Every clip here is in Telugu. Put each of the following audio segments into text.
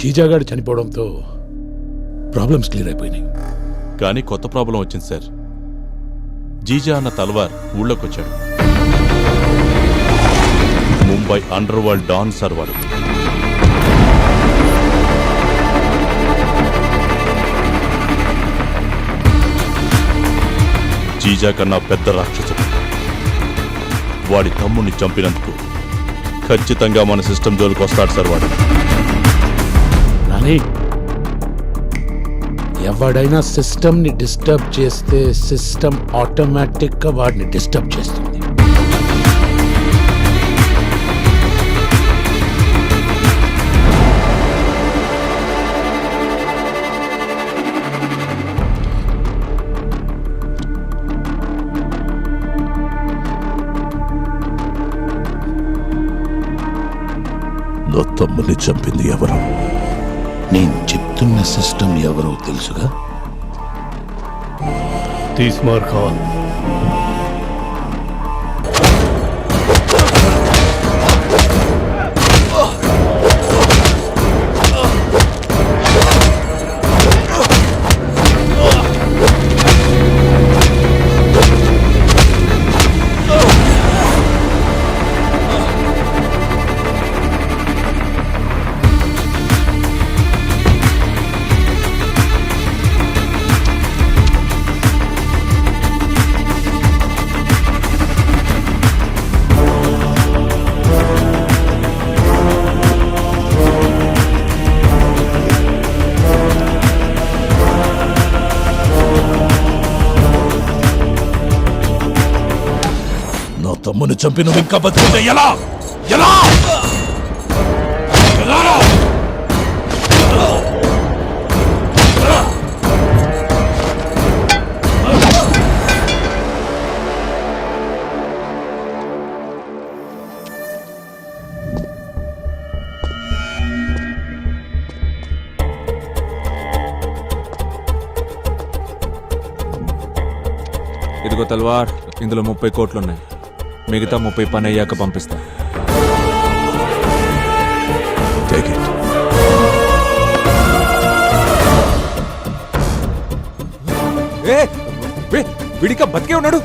జీజాగాడు చనిపోవడంతో ప్రాబ్లమ్స్ క్లియర్ అయిపోయినాయి. కానీ కొత్త ప్రాబ్లం వచ్చింది సార్. జీజా అన్న తల్వార్ ఊళ్ళోకొచ్చాడు. Mumbai underworld don sir వాడు. జీజా కన్నా పెద్ద రాక్షసుడు. వాడి తమ్ముడిని చంపినందుకు ఖచ్చితంగా మన సిస్టమ్ జోలికి వస్తాడు సార్ వాడు. కానీ ఎవడైనా సిస్టమ్ని డిస్టర్బ్ చేస్తే సిస్టమ్ ఆటోమేటిక్గా వాడిని డిస్టర్బ్ చేస్తుంది. నా తమ్ముని చంపింది ఎవరు? నేను చెప్తున్న సిస్టమ్ ఎవరో తెలుసుగా? తీస్మార్ ఖాన్. తమ్ముని చంపి నువ్వు ఇంకా బతుకుంటే ఎలా? ఎలా? ఇదిగో తల్వార్, ఇందులో 30 కోట్లున్నాయి. మిగతా 30 పని అయ్యాక పంపిస్తా. వీడికా బతికే ఉన్నాడు.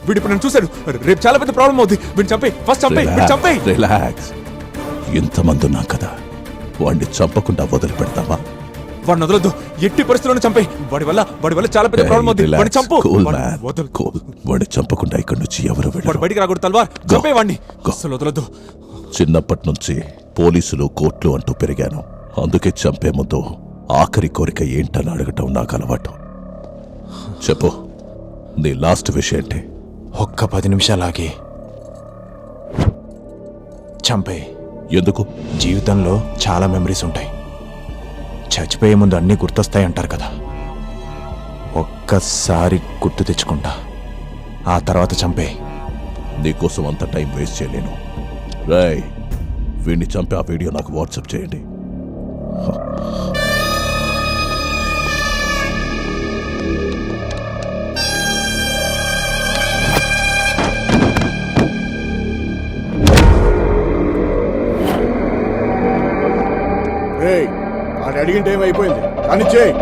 వీడి ఇప్పుడు నన్ను చూశాడు. రేపు చాలా పెద్ద ప్రాబ్లం అవుతుంది. వీడిని చంపే, ఫస్ట్ చంపే. రిలాక్స్. ఇంతమంది ఉన్నాం కదా, వాడిని చంపకుండా వదిలిపెడతావా? వాడిని వదలొద్దు. ఎట్టి పరిస్థితుల్లో చంపే. వాడి వల్ల చాలా పెద్ద ప్రాబ్లం అవుతుంది. వాడిని చంపు. వాడిని చంపకుండా ఇక్కడి నుంచి ఎవరు వాడు బయటికి రాకూడదు. తల్వార్, చంపే వాడిని. అసలు వదలొద్దు. చిన్నప్పటి నుంచి పోలీసులు, కోర్టులు అంటూ పెరిగాను. అందుకే చంపే ముందు ఆఖరి కోరిక ఏంటని అడగటం నాకు అలవాటు. చెప్పు, నీ లాస్ట్ విషయం ఏంటి? ఒక్క 10 నిమిషాలాగి చంపే. ఎందుకు? జీవితంలో చాలా మెమరీస్ ఉంటాయి. చచ్చిపోయే ముందు అన్నీ గుర్తొస్తాయి అంటారు కదా. ఒక్కసారి గుర్తు తెచ్చుకుంటా, ఆ తర్వాత చంపే. నీకోసం అంత టైం వేస్ట్ చేయలేను. రేయ్, వీడిని చంపే ఆ వీడియో నాకు వాట్సాప్ చేయండి. అడిగిన టైం అయిపోయింది కానీ చేయి.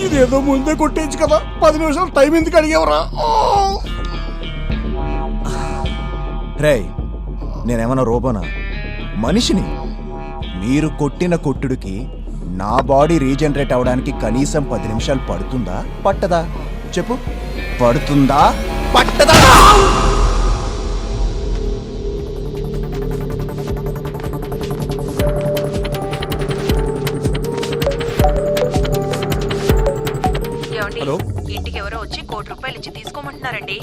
ఇదేదో ముందే కొట్టేయచ్చు కదా, 10 నిమిషాలు టైం ఎందుకు అడిగేవరా? రేయ్, నేనేమన్నా రోబోనా? మనిషిని. మీరు కొట్టిన కొట్టుడికి నా బాడీ రీజనరేట్ అవడానికి కనీసం 10 నిమిషాలు పడుతుందా పట్టదా? చెప్పు, పడుతుందా పట్టదా? హలో, ఇంటికి ఎవరో వచ్చి ₹1,00,00,000 ఇచ్చి తీసుకోమంటున్నారండి.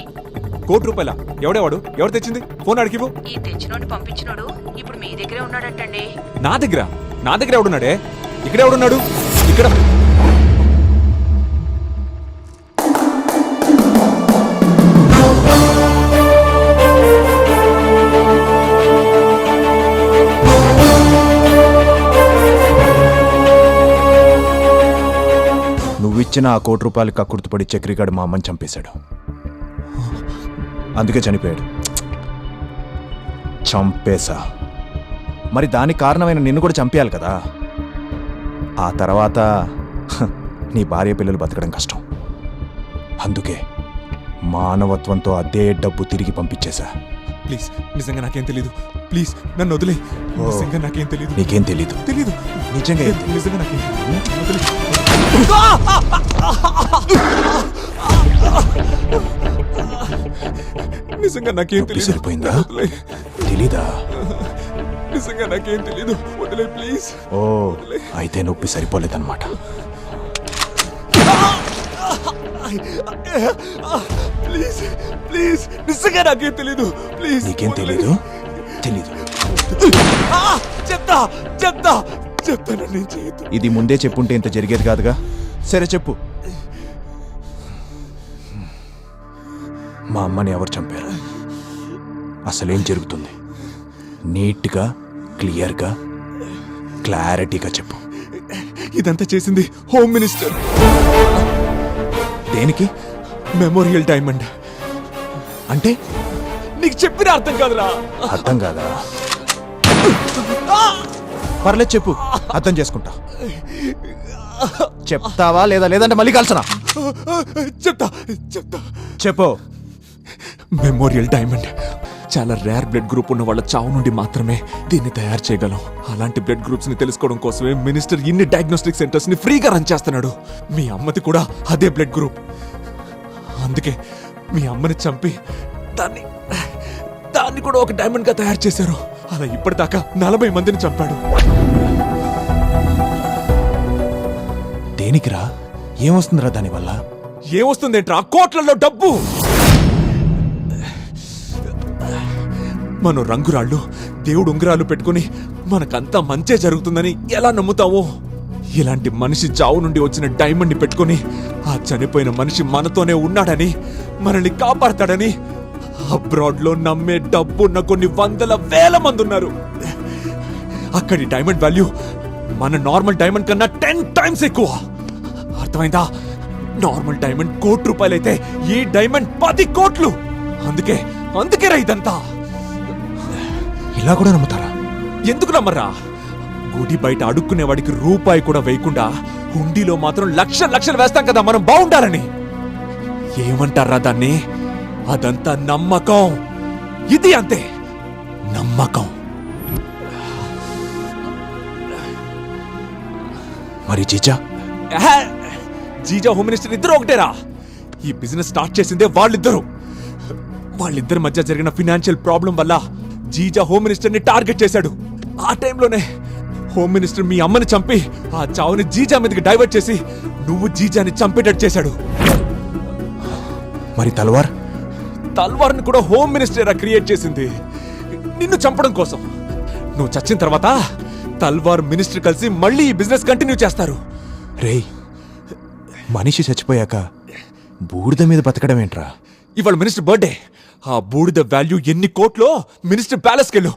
₹1,00,00,000? ఎవడేవాడు? ఎవరు తెచ్చింది? ఫోన్ అడిగివు. ఈ తెచ్చినోడు పంపించినోడు ఇప్పుడు మీ దగ్గరే ఉన్నాడంటండి. నా దగ్గర ఎవడున్నాడే? ఇక్కడ ఎవడున్నాడు? ఇక్కడ నువ్విచ్చిన ఆ ₹1,00,00,000 కక్కుర్తుపడి చక్రిగాడు మా అమ్మని చంపేశాడు. అందుకే చనిపోయాడు. చంపేశా. మరి దానికి కారణమైన నిన్ను కూడా చంపేయాలి కదా. ఆ తర్వాత నీ భార్య పిల్లలు బతకడం కష్టం. అందుకే మానవత్వంతో అదే డబ్బు తిరిగి పంపించేశా. ప్లీజ్, నిజంగా నాకేం తెలీదు. ప్లీజ్ నన్ను వదిలే. నిజంగా నాకేం తెలీదు. నీకేం తెలీదు? తెలీదు. నిజంగా ఏం తెలీదు? నిజంగా నాకేం తెలీదు. వదిలే. నిజంగా నాకేం నొప్పి తెలీదు. సరిపోయిందా? వదిలే. తెలీదా? నిజంగా నాకేం తెలీదు. వదిలే ప్లీజ్. ఓ, అయితే నొప్పి సరిపోలేదన్నమాట. ప్లీజ్ ప్లీజ్, నిజంగా నాకేం తెలీదు. ప్లీజ్. నీకేం తెలీదు? తెలీదు. చెప్తా చెప్తా చెప్తాను, నేను చేయొద్దు. ఇది ముందే చెప్పుంటే ఇంత జరిగేది కాదుగా. సరే చెప్పు. మా అమ్మని ఎవరు చంపారు? అసలేం జరుగుతుంది? నీట్గా, క్లియర్గా, క్లారిటీగా చెప్పు. ఇదంతా చేసింది హోమ్ మినిస్టర్. దేనికి? Memorial diamond. అంటే నీకు చెప్పిన అర్థం కాదురా. అర్థం కాదా? పర్లేదు చెప్పు, అర్థం చేసుకుంటా. చెప్తావా లేదా? లేదంటే మళ్ళీ కలిసనా? చెప్తా చెప్తా. చెప్పు. మెమోరియల్ డైమండ్ చాలా రేర్ బ్లడ్ గ్రూప్ ఉన్న వాళ్ళ చావు నుండి మాత్రమే దీన్ని తయారు చేయగలం. అలాంటి బ్లడ్ గ్రూప్స్ ని తెలుసుకోవడం కోసమే మినిస్టర్ ఇన్ని డయాగ్నోస్టిక్ సెంటర్స్ ని ఫ్రీగా రన్ చేస్తున్నాడు. మీ అమ్మది కూడా అదే బ్లడ్ గ్రూప్. అందుకే మీ అమ్మని చంపి దాన్ని కూడా ఒక డైమండ్ గా తయారు చేశారు. అలా ఇప్పటిదాకా 40 మందిని చంపాడు. దేనికిరా? ఏమొస్తుందిరా దానివల్ల? ఏమొస్తుందేంట్రా? కోట్లలో డబ్బు. మనం రంగురాళ్ళు, దేవుడు ఉంగరాలు పెట్టుకుని మనకంతా మంచే జరుగుతుందని ఎలా నమ్ముతావో, ఇలాంటి మనిషి చావు నుండి వచ్చిన డైమండ్ ని పెట్టుకుని ఆ చనిపోయిన మనిషి మనతోనే ఉన్నాడని, మనల్ని కాపాడతాడని అబ్రాడ్ లో నమ్మే డబ్బున్న కొన్ని 100,000 మంది ఉన్నారు. అక్కడి డైమండ్ వాల్యూ మన నార్మల్ డైమండ్ కన్నా 10 టైమ్స్ ఎక్కువ. అర్థమైందా? నార్మల్ డైమండ్ ₹1,00,00,000 అయితే ఈ డైమండ్ 10 కోట్లు. అందుకే రా ఇదంతా. ఇలా కూడా నమ్ముతారా? ఎందుకు నమ్మరా? గుడి బయట అడుక్కునే వాడికి రూపాయి కూడా వేయకుండా హుండీలో మాత్రం లక్షలు వేస్తాం కదా మనం బాగుండాలని. ఏమంటారా దాన్ని? అదంతా నమ్మకం. ఇది అంతే, నమ్మకం. మరి జీజా? జీజా హోమ్ మినిస్టర్ ఇద్దరు ఒకటేరా. ఈ బిజినెస్ స్టార్ట్ చేసిందే వాళ్ళిద్దరు మధ్య జరిగిన ఫినాన్షియల్ ప్రాబ్లం వల్ల జీజా హోమ్ మినిస్టర్ ని టార్గెట్ చేశాడు. ఆ టైంలోనే హోమ్ మినిస్టర్ మీ అమ్మని చంపి ఆ చావుని జీజా మీదకి డైవర్ట్ చేసి నువ్వు జీజాని చంపేటట్టు చేశాడు. మరి తల్వార్ని కూడా హోమ్ మినిస్టరా క్రియేట్ చేసింది నిన్ను చంపడం కోసం. నువ్వు చచ్చిన తర్వాత తల్వార్ మినిస్టర్ కలిసి మళ్ళీ ఈ బిజినెస్ కంటిన్యూ చేస్తారు. రేయ్, మనిషి చచ్చిపోయాక బూడిద మీద బతకడం ఏంట్రా? ఇవాళ మినిస్టర్ బర్త్డే. ఆ బూడిద వాల్యూ ఎన్ని కోట్లో మినిస్టర్ ప్యాలెస్కి వెళ్ళు,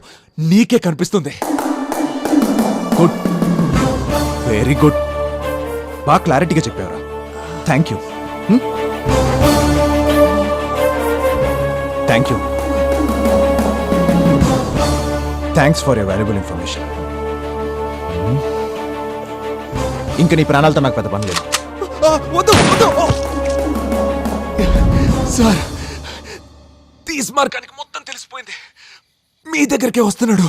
నీకే కనిపిస్తుంది. Good, very good. బాగా క్లారిటీగా చెప్పావురా. Thank you. Thanks for your valuable information. ఇంకా నీ ప్రాణాలతో నాకు పెద్ద పని లేదు. వద్దు వద్దు సార్ తీస్ మార్గానికి మొత్తం తెలిసిపోయింది. మీ దగ్గరికే వస్తున్నాడు.